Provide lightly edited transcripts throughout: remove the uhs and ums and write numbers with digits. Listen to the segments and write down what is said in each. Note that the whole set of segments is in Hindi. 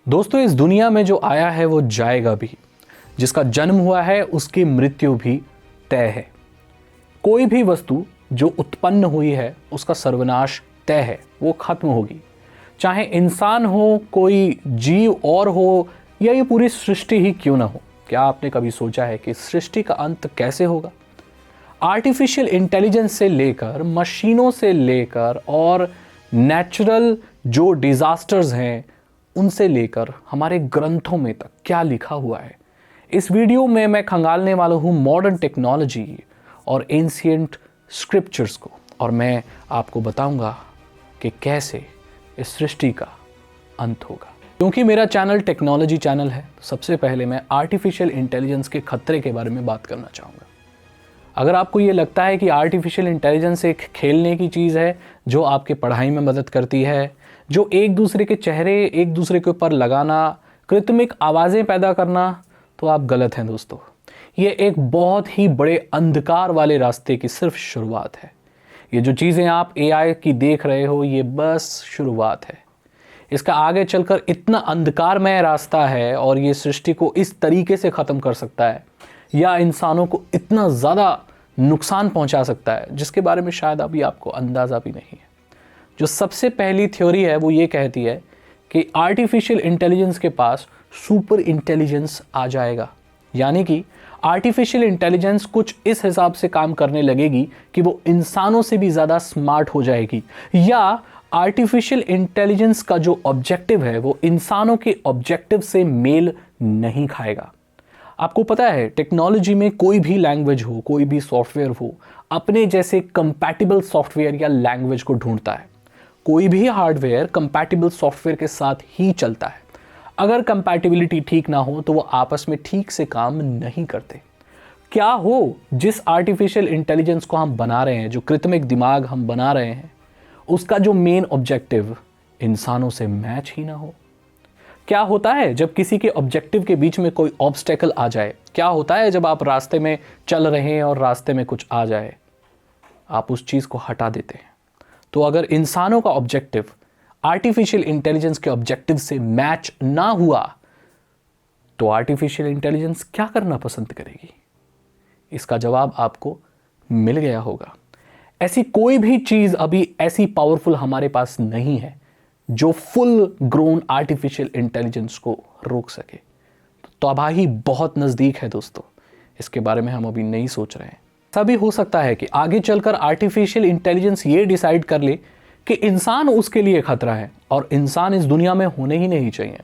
दोस्तों, इस दुनिया में जो आया है वो जाएगा भी। जिसका जन्म हुआ है उसकी मृत्यु भी तय है। कोई भी वस्तु जो उत्पन्न हुई है उसका सर्वनाश तय है, वो खत्म होगी। चाहे इंसान हो, कोई जीव और हो, या ये पूरी सृष्टि ही क्यों ना हो। क्या आपने कभी सोचा है कि सृष्टि का अंत कैसे होगा? आर्टिफिशियल इंटेलिजेंस से लेकर, मशीनों से लेकर और नेचुरल जो डिजास्टर्स हैं उनसे लेकर हमारे ग्रंथों में तक क्या लिखा हुआ है, इस वीडियो में मैं खंगालने वाला हूँ मॉडर्न टेक्नोलॉजी और एंशिएंट स्क्रिप्चर्स को। और मैं आपको बताऊंगा कि कैसे इस सृष्टि का अंत होगा। क्योंकि मेरा चैनल टेक्नोलॉजी चैनल है, सबसे पहले मैं आर्टिफिशियल इंटेलिजेंस के खतरे के बारे में बात करना चाहूँगा। अगर आपको ये लगता है कि आर्टिफिशियल इंटेलिजेंस एक खेलने की चीज़ है जो आपके पढ़ाई में मदद करती है, जो एक दूसरे के चेहरे एक दूसरे के ऊपर लगाना, कृत्रिमिक आवाज़ें पैदा करना, तो आप गलत हैं दोस्तों। ये एक बहुत ही बड़े अंधकार वाले रास्ते की सिर्फ शुरुआत है। ये जो चीज़ें आप एआई की देख रहे हो, ये बस शुरुआत है। इसका आगे चलकर इतना अंधकारमय रास्ता है और ये सृष्टि को इस तरीके से ख़त्म कर सकता है या इंसानों को इतना ज़्यादा नुकसान पहुंचा सकता है जिसके बारे में शायद अभी आपको अंदाज़ा भी नहीं है। जो सबसे पहली थ्योरी है वो ये कहती है कि आर्टिफिशियल इंटेलिजेंस के पास सुपर इंटेलिजेंस आ जाएगा। यानी कि आर्टिफिशियल इंटेलिजेंस कुछ इस हिसाब से काम करने लगेगी कि वो इंसानों से भी ज़्यादा स्मार्ट हो जाएगी, या आर्टिफिशियल इंटेलिजेंस का जो ऑब्जेक्टिव है वो इंसानों के ऑब्जेक्टिव से मेल नहीं खाएगा। आपको पता है, टेक्नोलॉजी में कोई भी लैंग्वेज हो, कोई भी सॉफ्टवेयर हो, अपने जैसे कंपैटिबल सॉफ्टवेयर या लैंग्वेज को ढूंढता है। कोई भी हार्डवेयर कंपैटिबल सॉफ्टवेयर के साथ ही चलता है। अगर कंपैटिबिलिटी ठीक ना हो तो वो आपस में ठीक से काम नहीं करते। क्या हो, जिस आर्टिफिशियल इंटेलिजेंस को हम बना रहे हैं, जो कृत्रिमिक दिमाग हम बना रहे हैं, उसका जो मेन ऑब्जेक्टिव इंसानों से मैच ही ना हो। क्या होता है जब किसी के ऑब्जेक्टिव के बीच में कोई ऑब्स्टेकल आ जाए? क्या होता है जब आप रास्ते में चल रहे हैं और रास्ते में कुछ आ जाए? आप उस चीज़ को हटा देते हैं। तो अगर इंसानों का ऑब्जेक्टिव आर्टिफिशियल इंटेलिजेंस के ऑब्जेक्टिव से मैच ना हुआ तो आर्टिफिशियल इंटेलिजेंस क्या करना पसंद करेगी? इसका जवाब आपको मिल गया होगा। ऐसी कोई भी चीज़ अभी ऐसी पावरफुल हमारे पास नहीं है जो फुल ग्रोन आर्टिफिशियल इंटेलिजेंस को रोक सके। तो तबाही बहुत नज़दीक है दोस्तों। इसके बारे में हम अभी नहीं सोच रहे हैं। ऐसा भी हो सकता है कि आगे चलकर आर्टिफिशियल इंटेलिजेंस ये डिसाइड कर ले कि इंसान उसके लिए खतरा है और इंसान इस दुनिया में होने ही नहीं चाहिए।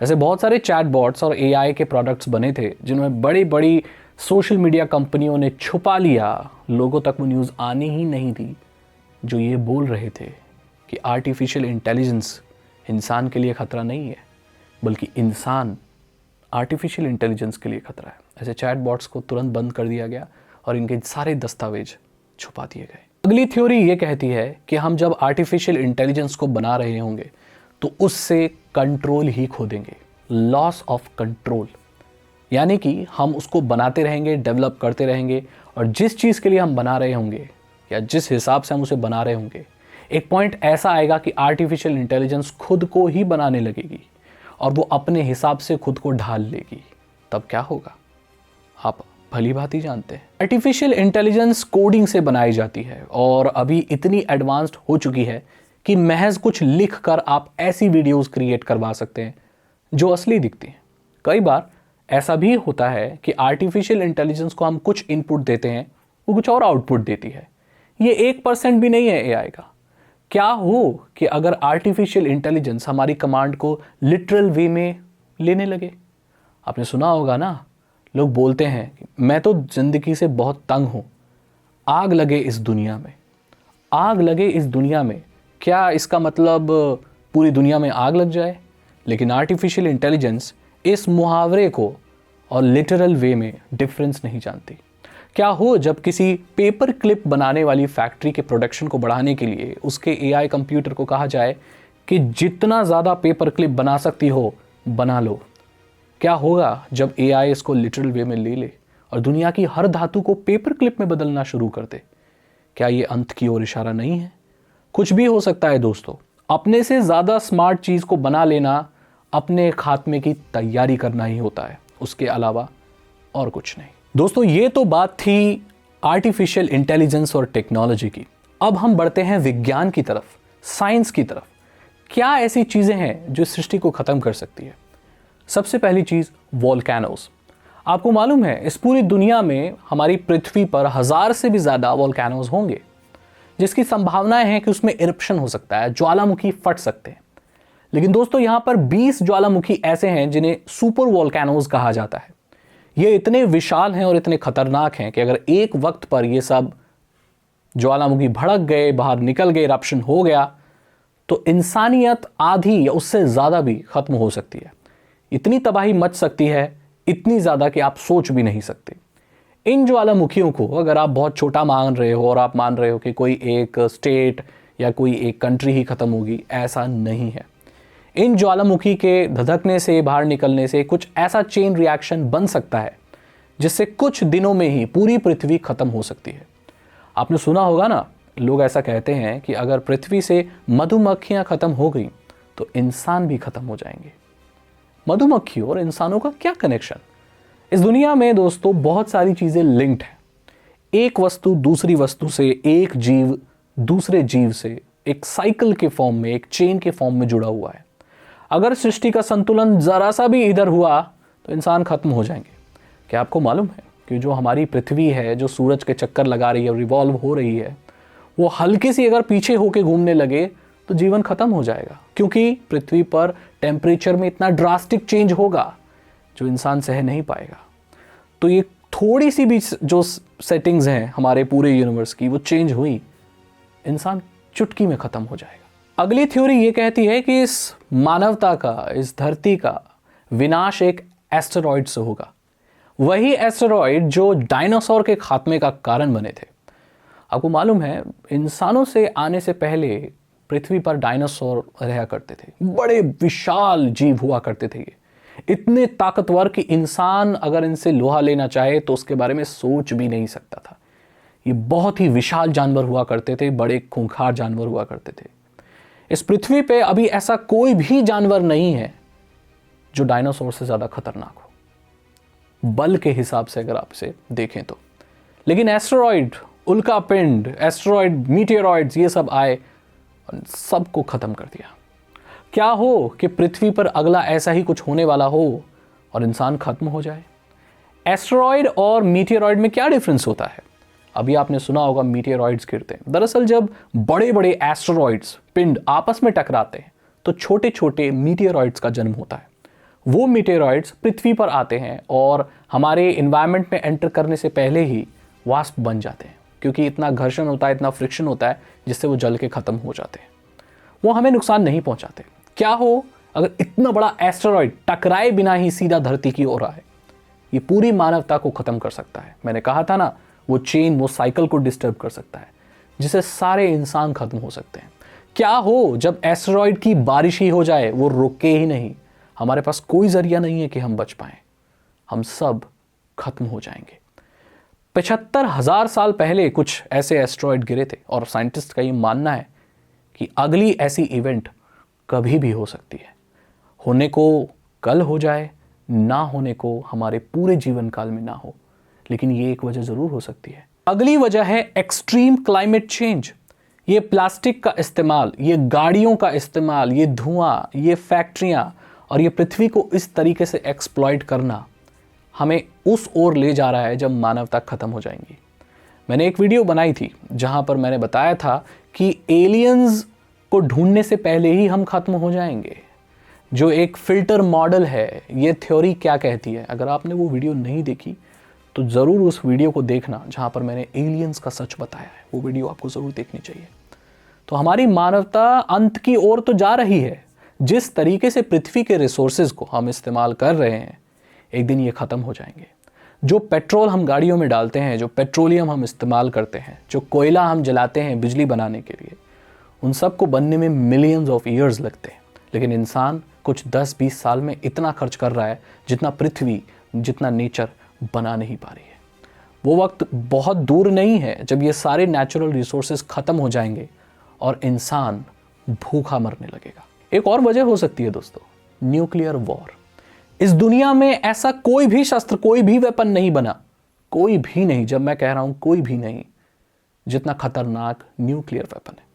ऐसे बहुत सारे चैटबॉट्स और एआई के प्रोडक्ट्स बने थे जिनमें बड़ी बड़ी सोशल मीडिया कंपनियों ने छुपा लिया, लोगों तक वो न्यूज़ आनी ही नहीं थी, जो ये बोल रहे थे कि आर्टिफिशियल इंटेलिजेंस इंसान के लिए खतरा नहीं है, बल्कि इंसान आर्टिफिशियल इंटेलिजेंस के लिए खतरा है। ऐसे चैटबॉट्स को तुरंत बंद कर दिया गया और इनके सारे दस्तावेज छुपा दिए गए। अगली थ्योरी ये कहती है कि हम जब आर्टिफिशियल इंटेलिजेंस को बना रहे होंगे तो उससे कंट्रोल ही खो देंगे, लॉस ऑफ कंट्रोल। यानी कि हम उसको बनाते रहेंगे, डेवलप करते रहेंगे, और जिस चीज़ के लिए हम बना रहे होंगे या जिस हिसाब से हम उसे बना रहे होंगे, एक पॉइंट ऐसा आएगा कि आर्टिफिशियल इंटेलिजेंस खुद को ही बनाने लगेगी और वो अपने हिसाब से खुद को ढाल लेगी। तब क्या होगा आप भली भांति जानते हैं। आर्टिफिशियल इंटेलिजेंस कोडिंग से बनाई जाती है और अभी इतनी एडवांस्ड हो चुकी है कि महज कुछ लिख कर आप ऐसी वीडियोस क्रिएट करवा सकते हैं जो असली दिखती हैं। कई बार ऐसा भी होता है कि आर्टिफिशियल इंटेलिजेंस को हम कुछ इनपुट देते हैं, वो कुछ और आउटपुट देती है। ये 1% भी नहीं है एआई का। क्या हो कि अगर आर्टिफिशियल इंटेलिजेंस हमारी कमांड को लिटरल वे में लेने लगे? आपने सुना होगा ना, लोग बोलते हैं कि मैं तो ज़िंदगी से बहुत तंग हूँ, आग लगे इस दुनिया में। आग लगे इस दुनिया में, क्या इसका मतलब पूरी दुनिया में आग लग जाए? लेकिन आर्टिफिशियल इंटेलिजेंस इस मुहावरे को और लिटरल वे में डिफरेंस नहीं जानती। क्या हो जब किसी पेपर क्लिप बनाने वाली फैक्ट्री के प्रोडक्शन को बढ़ाने के लिए उसके एआई कंप्यूटर को कहा जाए कि जितना ज़्यादा पेपर क्लिप बना सकती हो बना लो? क्या होगा जब एआई इसको लिटरल वे में ले ले और दुनिया की हर धातु को पेपर क्लिप में बदलना शुरू कर दे? क्या ये अंत की ओर इशारा नहीं है? कुछ भी हो सकता है दोस्तों। अपने से ज़्यादा स्मार्ट चीज़ को बना लेना अपने खात्मे की तैयारी करना ही होता है, उसके अलावा और कुछ नहीं। दोस्तों, ये तो बात थी आर्टिफिशियल इंटेलिजेंस और टेक्नोलॉजी की। अब हम बढ़ते हैं विज्ञान की तरफ, साइंस की तरफ। क्या ऐसी चीज़ें हैं जो सृष्टि को ख़त्म कर सकती है? सबसे पहली चीज़, वोल्केनोस। आपको मालूम है इस पूरी दुनिया में हमारी पृथ्वी पर 1000 से भी ज़्यादा वोल्केनोस होंगे, जिसकी संभावनाएं हैं कि उसमें इरप्शन हो सकता है, ज्वालामुखी फट सकते हैं। लेकिन दोस्तों, यहाँ पर 20 ज्वालामुखी ऐसे हैं जिन्हें सुपर वोल्केनोस कहा जाता है। ये इतने विशाल हैं और इतने खतरनाक हैं कि अगर एक वक्त पर ये सब ज्वालामुखी भड़क गए, बाहर निकल गए, इरप्शन हो गया, तो इंसानियत आधी या उससे ज़्यादा भी ख़त्म हो सकती है। इतनी तबाही मच सकती है, इतनी ज़्यादा कि आप सोच भी नहीं सकते। इन ज्वालामुखियों को अगर आप बहुत छोटा मान रहे हो और आप मान रहे हो कि कोई एक स्टेट या कोई एक कंट्री ही ख़त्म होगी, ऐसा नहीं है। इन ज्वालामुखी के धधकने से, बाहर निकलने से कुछ ऐसा चेन रिएक्शन बन सकता है जिससे कुछ दिनों में ही पूरी पृथ्वी ख़त्म हो सकती है। आपने सुना होगा ना, लोग ऐसा कहते हैं कि अगर पृथ्वी से मधुमक्खियां ख़त्म हो गई तो इंसान भी ख़त्म हो जाएंगे। मधुमक्खियों और इंसानों का क्या कनेक्शन? इस दुनिया में दोस्तों बहुत सारी चीज़ें लिंक्ड हैं। एक वस्तु दूसरी वस्तु से, एक जीव दूसरे जीव से एक साइकिल के फॉर्म में, एक चेन के फॉर्म में जुड़ा हुआ है। अगर सृष्टि का संतुलन ज़रा सा भी इधर हुआ तो इंसान ख़त्म हो जाएंगे। क्या आपको मालूम है कि जो हमारी पृथ्वी है, जो सूरज के चक्कर लगा रही है, रिवॉल्व हो रही है, वो हल्की सी अगर पीछे होके घूमने लगे तो जीवन ख़त्म हो जाएगा, क्योंकि पृथ्वी पर टेम्परेचर में इतना ड्रास्टिक चेंज होगा जो इंसान सह नहीं पाएगा। तो ये थोड़ी सी भी जो सेटिंग्स हैं हमारे पूरे यूनिवर्स की, वो चेंज हुई, इंसान चुटकी में ख़त्म हो जाएगा। अगली थ्योरी ये कहती है कि इस मानवता का, इस धरती का विनाश एक एस्टेरॉयड से होगा। वही एस्टेरॉयड जो डायनासोर के खात्मे का कारण बने थे। आपको मालूम है, इंसानों से आने से पहले पृथ्वी पर डायनासोर रहा करते थे। बड़े विशाल जीव हुआ करते थे, ये इतने ताकतवर कि इंसान अगर इनसे लोहा लेना चाहे तो उसके बारे में सोच भी नहीं सकता था। ये बहुत ही विशाल जानवर हुआ करते थे, बड़े खूंखार जानवर हुआ करते थे। इस पृथ्वी पे अभी ऐसा कोई भी जानवर नहीं है जो डायनासोर से ज़्यादा खतरनाक हो, बल के हिसाब से अगर आप इसे देखें तो। लेकिन एस्टेरॉयड, उल्कापिंड, एस्टेरॉयड, मीटियोरॉइड्स, ये सब आए और सबको ख़त्म कर दिया। क्या हो कि पृथ्वी पर अगला ऐसा ही कुछ होने वाला हो और इंसान ख़त्म हो जाए? एस्टेरॉयड और मीटियोरॉइड में क्या डिफरेंस होता है? अभी आपने सुना होगा मीटियोरॉइड्स गिरते हैं। दरअसल जब बड़े बड़े एस्टेरॉयड्स, पिंड आपस में टकराते हैं तो छोटे छोटे मीटियोरॉइड्स का जन्म होता है। वो मीटियोरॉइड्स पृथ्वी पर आते हैं और हमारे इन्वायरमेंट में एंटर करने से पहले ही वाष्प बन जाते हैं, क्योंकि इतना घर्षण होता है, इतना फ्रिक्शन होता है, जिससे वो जल के ख़त्म हो जाते हैं। वो हमें नुकसान नहीं पहुंचाते। क्या हो अगर इतना बड़ा एस्टेरॉयड टकराए बिना ही सीधा धरती की ओर आए? ये पूरी मानवता को ख़त्म कर सकता है। मैंने कहा था ना, वो चेन, वो साइकिल को डिस्टर्ब कर सकता है, जिससे सारे इंसान ख़त्म हो सकते हैं। क्या हो जब एस्टेरॉयड की बारिश ही हो जाए, वो रुके ही नहीं, हमारे पास कोई जरिया नहीं है कि हम बच पाएं, हम सब खत्म हो जाएंगे। 75,000 साल पहले कुछ ऐसे एस्टेरॉयड गिरे थे और साइंटिस्ट का ये मानना है कि अगली ऐसी इवेंट कभी भी हो सकती है। होने को कल हो जाए, ना होने को हमारे पूरे जीवन काल में ना हो, लेकिन ये एक वजह ज़रूर हो सकती है। अगली वजह है एक्सट्रीम क्लाइमेट चेंज। ये प्लास्टिक का इस्तेमाल, ये गाड़ियों का इस्तेमाल, ये धुआं, ये फैक्ट्रियाँ और ये पृथ्वी को इस तरीके से एक्सप्लॉइट करना हमें उस ओर ले जा रहा है जब मानवता ख़त्म हो जाएंगी। मैंने एक वीडियो बनाई थी जहाँ पर मैंने बताया था कि एलियंस को ढूंढने से पहले ही हम ख़त्म हो जाएंगे। जो एक फ़िल्टर मॉडल है, ये थ्योरी क्या कहती है? अगर आपने वो वीडियो नहीं देखी तो ज़रूर उस वीडियो को देखना जहाँ पर मैंने एलियंस का सच बताया है। वो वीडियो आपको ज़रूर देखनी चाहिए। तो हमारी मानवता अंत की ओर तो जा रही है। जिस तरीके से पृथ्वी के रिसोर्सेज को हम इस्तेमाल कर रहे हैं, एक दिन ये ख़त्म हो जाएंगे। जो पेट्रोल हम गाड़ियों में डालते हैं, जो पेट्रोलियम हम इस्तेमाल करते हैं, जो कोयला हम जलाते हैं बिजली बनाने के लिए, उन सब को बनने में मिलियंस ऑफ ईयर्स लगते हैं। लेकिन इंसान कुछ 10-20 साल में इतना खर्च कर रहा है जितना पृथ्वी, जितना नेचर बना नहीं पा रही है। वो वक्त बहुत दूर नहीं है जब ये सारे नेचुरल रिसोर्सेज ख़त्म हो जाएंगे और इंसान भूखा मरने लगेगा। एक और वजह हो सकती है दोस्तों, न्यूक्लियर वॉर। इस दुनिया में ऐसा कोई भी शस्त्र, कोई भी वेपन नहीं बना, कोई भी नहीं, जब मैं कह रहा हूं कोई भी नहीं, जितना खतरनाक न्यूक्लियर वेपन है।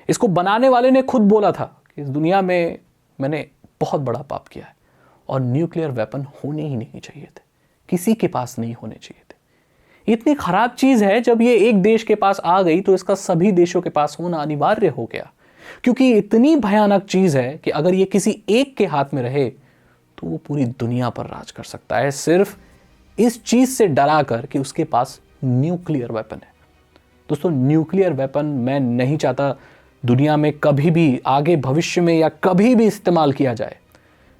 इसको बनाने वाले ने खुद बोला था कि इस दुनिया में मैंने बहुत बड़ा पाप किया है और न्यूक्लियर वेपन होने ही नहीं चाहिए थे, किसी के पास नहीं होने चाहिए थे। इतनी खराब चीज है, जब ये एक देश के पास आ गई तो इसका सभी देशों के पास होना अनिवार्य हो गया, क्योंकि इतनी भयानक चीज है कि अगर ये किसी एक के हाथ में रहे तो वो पूरी दुनिया पर राज कर सकता है, सिर्फ इस चीज से डरा कर कि उसके पास न्यूक्लियर वेपन है। दोस्तों, न्यूक्लियर वेपन मैं नहीं चाहता दुनिया में कभी भी आगे भविष्य में या कभी भी इस्तेमाल किया जाए,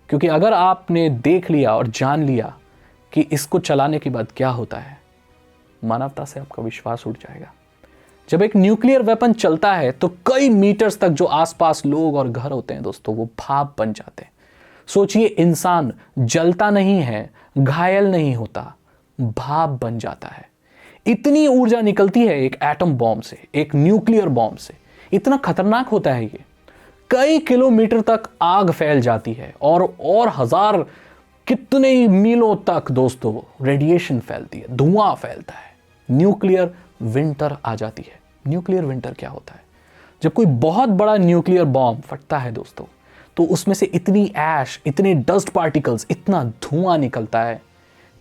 क्योंकि अगर आपने देख लिया और जान लिया कि इसको चलाने के बाद क्या होता है, मानवता से आपका विश्वास उठ जाएगा। जब एक न्यूक्लियर वेपन चलता है तो कई मीटर्स तक जो आसपास लोग और घर होते हैं दोस्तों, वो भाप बन जाते हैं। सोचिए, इंसान जलता नहीं है, घायल नहीं होता, भाप बन जाता है। इतनी ऊर्जा निकलती है एक एटम बॉम्ब से, एक न्यूक्लियर बॉम्ब से। इतना खतरनाक होता है ये, कई किलोमीटर तक आग फैल जाती है और हजार कितने ही मीलों तक दोस्तों रेडिएशन फैलती है, धुआं फैलता है। न्यूक्लियर विंटर आ जाती है। न्यूक्लियर विंटर क्या होता है? जब कोई बहुत बड़ा न्यूक्लियर बॉम्ब फटता है दोस्तों, तो उसमें से इतनी ऐश, इतने डस्ट पार्टिकल्स, इतना धुआं निकलता है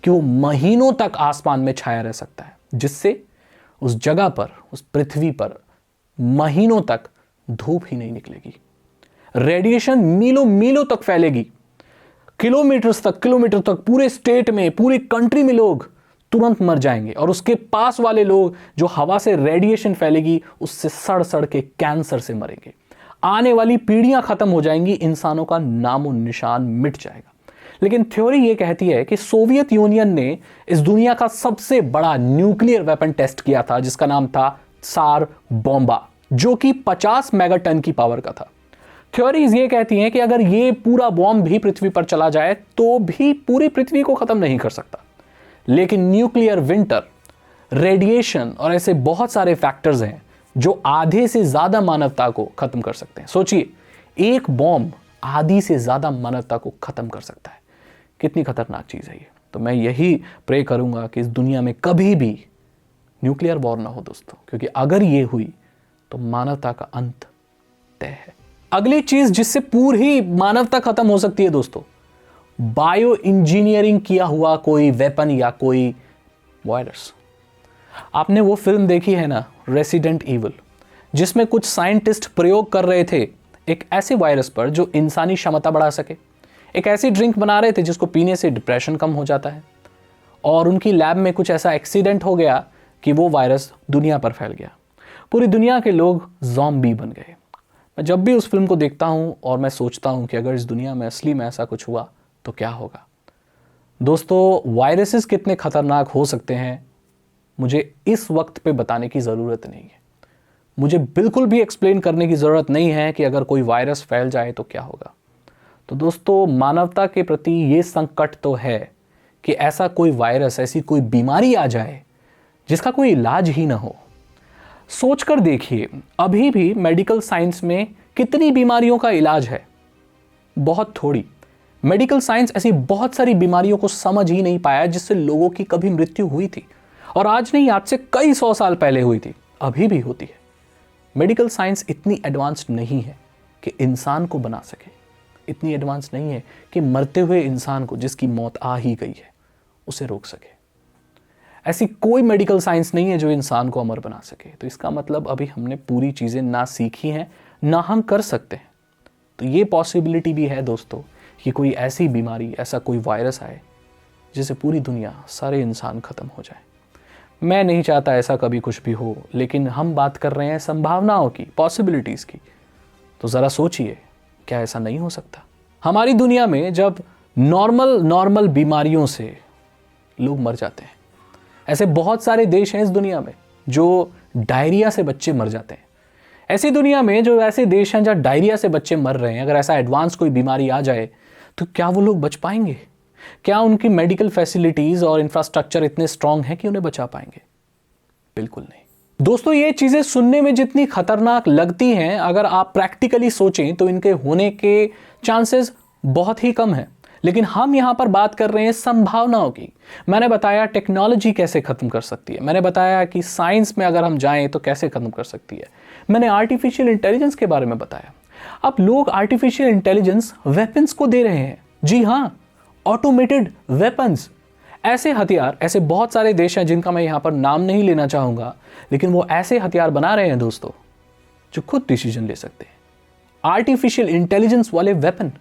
कि वो महीनों तक आसमान में छाया रह सकता है, जिससे उस जगह पर, उस पृथ्वी पर महीनों तक धूप ही नहीं निकलेगी। रेडिएशन मीलों मीलों तक फैलेगी, किलोमीटर तक पूरे स्टेट में, पूरी कंट्री में लोग तुरंत मर जाएंगे, और उसके पास वाले लोग जो हवा से रेडिएशन फैलेगी उससे सड़ सड़ के कैंसर से मरेंगे। आने वाली पीढ़ियां खत्म हो जाएंगी, इंसानों का नामो निशान मिट जाएगा। लेकिन थ्योरी ये कहती है कि सोवियत यूनियन ने इस दुनिया का सबसे बड़ा न्यूक्लियर वेपन टेस्ट किया था, जिसका नाम था त्सार बोम्बा, जो कि 50 मेगाटन की पावर का था। थ्योरीज ये कहती हैं कि अगर ये पूरा बॉम्ब भी पृथ्वी पर चला जाए तो भी पूरी पृथ्वी को खत्म नहीं कर सकता। लेकिन न्यूक्लियर विंटर, रेडिएशन और ऐसे बहुत सारे फैक्टर्स हैं जो आधे से ज्यादा मानवता को खत्म कर सकते हैं। सोचिए, एक बॉम्ब आधी से ज्यादा मानवता को खत्म कर सकता है। कितनी खतरनाक चीज है ये। तो मैं यही प्रे करूंगा कि इस दुनिया में कभी भी न्यूक्लियर वॉर ना हो दोस्तों, क्योंकि अगर ये हुई तो मानवता का अंत तय है। अगली चीज जिससे पूरी मानवता खत्म हो सकती है दोस्तों, बायो इंजीनियरिंग किया हुआ कोई वेपन या कोई वायरस। आपने वो फिल्म देखी है ना, रेसिडेंट ईविल, जिसमें कुछ साइंटिस्ट प्रयोग कर रहे थे एक ऐसे वायरस पर जो इंसानी क्षमता बढ़ा सके। एक ऐसी ड्रिंक बना रहे थे जिसको पीने से डिप्रेशन कम हो जाता है, और उनकी लैब में कुछ ऐसा एक्सीडेंट हो गया कि वो वायरस दुनिया पर फैल गया। पूरी दुनिया के लोग ज़ॉम्बी बन गए। मैं जब भी उस फिल्म को देखता हूं और मैं सोचता हूं कि अगर इस दुनिया में असली में ऐसा कुछ हुआ तो क्या होगा। दोस्तों, वायरसेस कितने खतरनाक हो सकते हैं मुझे इस वक्त पे बताने की ज़रूरत नहीं है। मुझे बिल्कुल भी एक्सप्लेन करने की ज़रूरत नहीं है कि अगर कोई वायरस फैल जाए तो क्या होगा। तो दोस्तों, मानवता के प्रति ये संकट तो है कि ऐसा कोई वायरस, ऐसी कोई बीमारी आ जाए जिसका कोई इलाज ही ना हो। सोचकर देखिए, अभी भी मेडिकल साइंस में कितनी बीमारियों का इलाज है? बहुत थोड़ी। मेडिकल साइंस ऐसी बहुत सारी बीमारियों को समझ ही नहीं पाया जिससे लोगों की कभी मृत्यु हुई थी, और आज नहीं, आज से कई 100 साल पहले हुई थी, अभी भी होती है। मेडिकल साइंस इतनी एडवांस्ड नहीं है कि इंसान को बना सके, इतनी एडवांस नहीं है कि मरते हुए इंसान को, जिसकी मौत आ ही गई है, उसे रोक सके। ऐसी कोई मेडिकल साइंस नहीं है जो इंसान को अमर बना सके। तो इसका मतलब अभी हमने पूरी चीज़ें ना सीखी हैं, ना हम कर सकते हैं। तो ये पॉसिबिलिटी भी है दोस्तों कि कोई ऐसी बीमारी, ऐसा कोई वायरस आए जिससे पूरी दुनिया, सारे इंसान खत्म हो जाए। मैं नहीं चाहता ऐसा कभी कुछ भी हो, लेकिन हम बात कर रहे हैं संभावनाओं की, पॉसिबिलिटीज़ की। तो ज़रा सोचिए, क्या ऐसा नहीं हो सकता? हमारी दुनिया में जब नॉर्मल बीमारियों से लोग मर जाते हैं, ऐसे बहुत सारे देश हैं इस दुनिया में जो डायरिया से बच्चे मर जाते हैं। ऐसी दुनिया में जो ऐसे देश हैं जहाँ डायरिया से बच्चे मर रहे हैं, अगर ऐसा एडवांस कोई बीमारी आ जाए तो क्या वो लोग बच पाएंगे? क्या उनकी मेडिकल फैसिलिटीज़ और इंफ्रास्ट्रक्चर इतने स्ट्रांग हैं कि उन्हें बचा पाएंगे? बिल्कुल नहीं। दोस्तों, ये चीज़ें सुनने में जितनी खतरनाक लगती हैं, अगर आप प्रैक्टिकली सोचें तो इनके होने के चांसेस बहुत ही कम है। लेकिन हम यहाँ पर बात कर रहे हैं संभावनाओं की। मैंने बताया टेक्नोलॉजी कैसे ख़त्म कर सकती है, मैंने बताया कि साइंस में अगर हम जाएं तो कैसे ख़त्म कर सकती है, मैंने आर्टिफिशियल इंटेलिजेंस के बारे में बताया। अब लोग आर्टिफिशियल इंटेलिजेंस वेपन्स को दे रहे हैं। जी हाँ, ऑटोमेटेड वेपन्स, ऐसे हथियार, ऐसे बहुत सारे देश हैं जिनका मैं यहाँ पर नाम नहीं लेना चाहूँगा, लेकिन वो ऐसे हथियार बना रहे हैं दोस्तों जो खुद डिसीजन ले सकते हैं। आर्टिफिशियल इंटेलिजेंस वाले वेपन,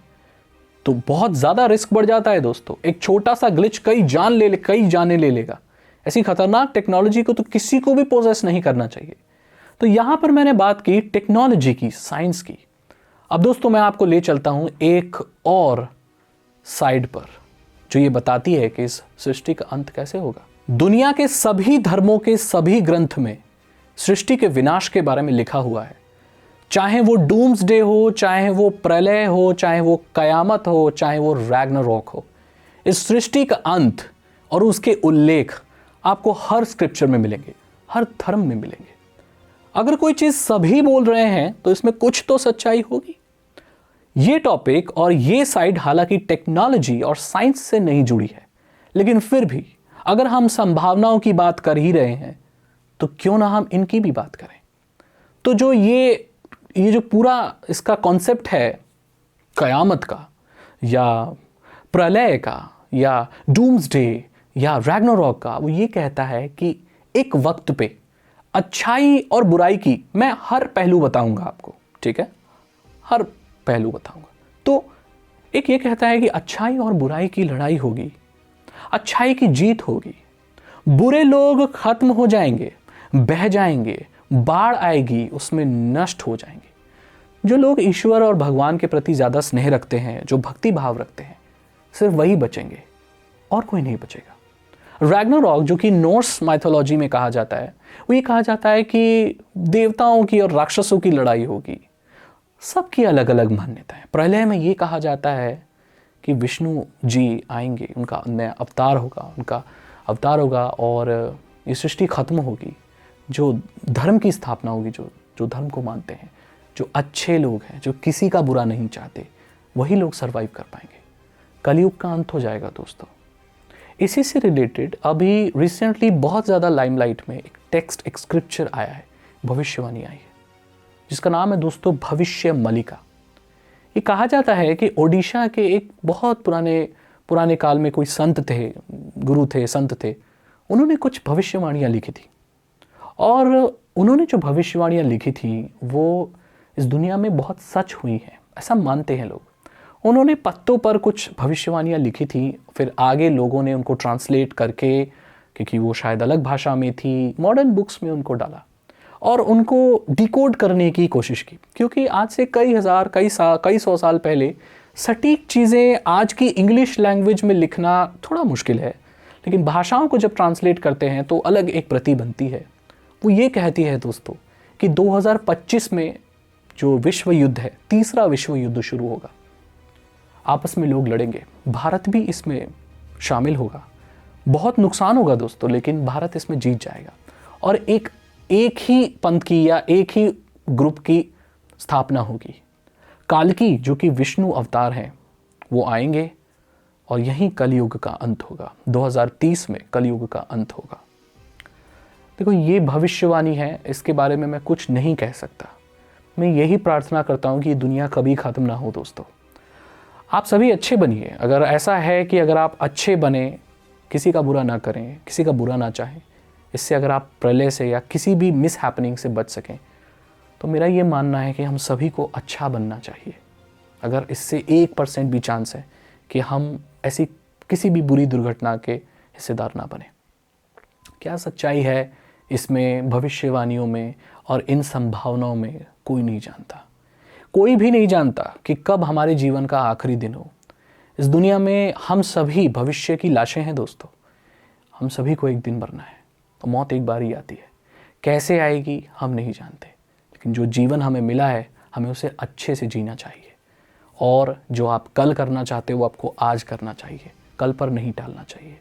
तो बहुत ज़्यादा रिस्क बढ़ जाता है दोस्तों। एक छोटा सा ग्लिच कई जाने ले लेगा। ऐसी खतरनाक टेक्नोलॉजी को तो किसी को भी पोजेस नहीं करना चाहिए। तो यहाँ पर मैंने बात की टेक्नोलॉजी की, साइंस की। अब दोस्तों मैं आपको ले चलता हूँ एक और साइड पर जो ये बताती है कि इस सृष्टि का अंत कैसे होगा। दुनिया के सभी धर्मों के सभी ग्रंथ में सृष्टि के विनाश के बारे में लिखा हुआ है। चाहे वो डूम्सडे हो, चाहे वो प्रलय हो, चाहे वो कयामत हो, चाहे वो रैग्नारोक हो, इस सृष्टि का अंत और उसके उल्लेख आपको हर स्क्रिप्चर में मिलेंगे, हर धर्म में मिलेंगे। अगर कोई चीज़ सभी बोल रहे हैं तो इसमें कुछ तो सच्चाई होगी। ये टॉपिक और ये साइड हालांकि टेक्नोलॉजी और साइंस से नहीं जुड़ी है, लेकिन फिर भी अगर हम संभावनाओं की बात कर ही रहे हैं तो क्यों ना हम इनकी भी बात करें। तो जो ये जो पूरा इसका कॉन्सेप्ट है कयामत का या प्रलय का या डूम्सडे या रैग्नारोक का, वो ये कहता है कि एक वक्त पे अच्छाई और बुराई की मैं हर पहलू बताऊंगा आपको, ठीक है, हर पहलू बताऊंगा। तो एक ये कहता है कि अच्छाई और बुराई की लड़ाई होगी, अच्छाई की जीत होगी, बुरे लोग खत्म हो जाएंगे, बह जाएंगे, बाढ़ आएगी, उसमें नष्ट हो जाएंगे। जो लोग ईश्वर और भगवान के प्रति ज़्यादा स्नेह रखते हैं, जो भक्ति भाव रखते हैं, सिर्फ वही बचेंगे और कोई नहीं बचेगा। रैग्नारोक जो कि नॉर्स माइथोलॉजी में कहा जाता है, वो ये कहा जाता है कि देवताओं की और राक्षसों की लड़ाई होगी। सबकी अलग अलग मान्यता है। प्रलय में ये कहा जाता है कि विष्णु जी आएंगे, उनका नया अवतार होगा और ये सृष्टि खत्म होगी। जो धर्म की स्थापना होगी, जो धर्म को मानते हैं, जो अच्छे लोग हैं, जो किसी का बुरा नहीं चाहते, वही लोग सरवाइव कर पाएंगे। कलयुग का अंत हो जाएगा दोस्तों। इसी से रिलेटेड अभी रिसेंटली बहुत ज़्यादा लाइमलाइट में एक टेक्स्ट, एक स्क्रिप्चर आया है, भविष्यवाणी आई है, जिसका नाम है दोस्तों भविष्य मलिका। ये कहा जाता है कि ओडिशा के एक बहुत पुराने काल में कोई संत थे, गुरु थे, संत थे। उन्होंने कुछ भविष्यवाणियाँ लिखी थी और उन्होंने जो भविष्यवाणियाँ लिखी थी वो इस दुनिया में बहुत सच हुई हैं, ऐसा मानते हैं लोग। उन्होंने पत्तों पर कुछ भविष्यवाणियाँ लिखी थी, फिर आगे लोगों ने उनको ट्रांसलेट करके, क्योंकि वो शायद अलग भाषा में थी, मॉडर्न बुक्स में उनको डाला और उनको डिकोड करने की कोशिश की। क्योंकि आज से कई सौ साल पहले सटीक चीज़ें आज की इंग्लिश लैंग्वेज में लिखना थोड़ा मुश्किल है, लेकिन भाषाओं को जब ट्रांसलेट करते हैं तो अलग एक प्रति बनती है। वो ये कहती है दोस्तों कि 2025 में जो विश्व युद्ध है, तीसरा विश्व युद्ध शुरू होगा। आपस में लोग लड़ेंगे, भारत भी इसमें शामिल होगा। बहुत नुकसान होगा दोस्तों, लेकिन भारत इसमें जीत जाएगा और एक ही पंथ की या एक ही ग्रुप की स्थापना होगी। कालकी जो कि विष्णु अवतार हैं, वो आएंगे और यहीं कलयुग का अंत होगा। 2030 में कलयुग का अंत होगा। देखो, ये भविष्यवाणी है, इसके बारे में मैं कुछ नहीं कह सकता। मैं यही प्रार्थना करता हूँ कि दुनिया कभी ख़त्म ना हो दोस्तों। आप सभी अच्छे बनिए। अगर ऐसा है कि अगर आप अच्छे बने, किसी का बुरा ना करें, किसी का बुरा ना चाहें, इससे अगर आप प्रलय से या किसी भी मिस हैपनिंग से बच सकें, तो मेरा ये मानना है कि हम सभी को अच्छा बनना चाहिए। अगर इससे 1% भी चांस है कि हम ऐसी किसी भी बुरी दुर्घटना के हिस्सेदार ना बने। क्या सच्चाई है इसमें, भविष्यवाणियों में और इन संभावनाओं में, कोई नहीं जानता। कोई भी नहीं जानता कि कब हमारे जीवन का आखिरी दिन हो। इस दुनिया में हम सभी भविष्य की लाशें हैं दोस्तों। हम सभी को एक दिन मरना है, तो मौत एक बार ही आती है। कैसे आएगी हम नहीं जानते, लेकिन जो जीवन हमें मिला है, हमें उसे अच्छे से जीना चाहिए। और जो आप कल करना चाहते हो, वो आपको आज करना चाहिए, कल पर नहीं टालना चाहिए।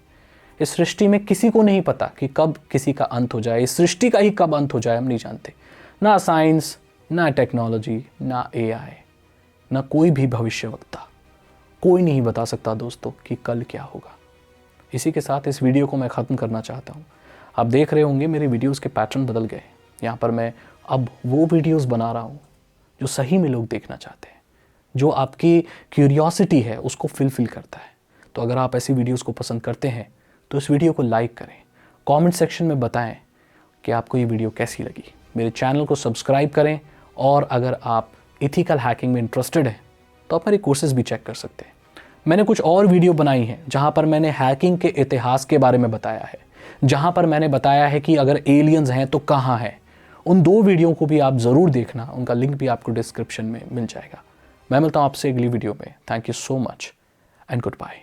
इस सृष्टि में किसी को नहीं पता कि कब किसी का अंत हो जाए। इस सृष्टि का ही कब अंत हो जाए हम नहीं जानते। ना साइंस, ना टेक्नोलॉजी, ना AI, ना कोई भी भविष्यवक्ता। कोई नहीं बता सकता दोस्तों कि कल क्या होगा। इसी के साथ इस वीडियो को मैं ख़त्म करना चाहता हूँ। आप देख रहे होंगे मेरे वीडियोस के पैटर्न बदल गए। यहाँ पर मैं अब वो वीडियोस बना रहा हूँ जो सही में लोग देखना चाहते हैं, जो आपकी क्यूरियोसिटी है उसको फिलफिल करता है। तो अगर आप ऐसी वीडियोस को पसंद करते हैं तो इस वीडियो को लाइक करें, कमेंट सेक्शन में बताएं कि आपको ये वीडियो कैसी लगी। मेरे चैनल को सब्सक्राइब करें और अगर आप इथिकल हैकिंग में इंटरेस्टेड हैं तो आप मेरे कोर्सेज भी चेक कर सकते हैं। मैंने कुछ और वीडियो बनाई हैं जहां पर मैंने हैकिंग के इतिहास के बारे में बताया है, जहां पर मैंने बताया है कि अगर एलियंस हैं तो कहाँ हैं। उन 2 वीडियो को भी आप ज़रूर देखना, उनका लिंक भी आपको डिस्क्रिप्शन में मिल जाएगा। मैं मिलता हूँ आपसे अगली वीडियो में। Thank you so much and good bye.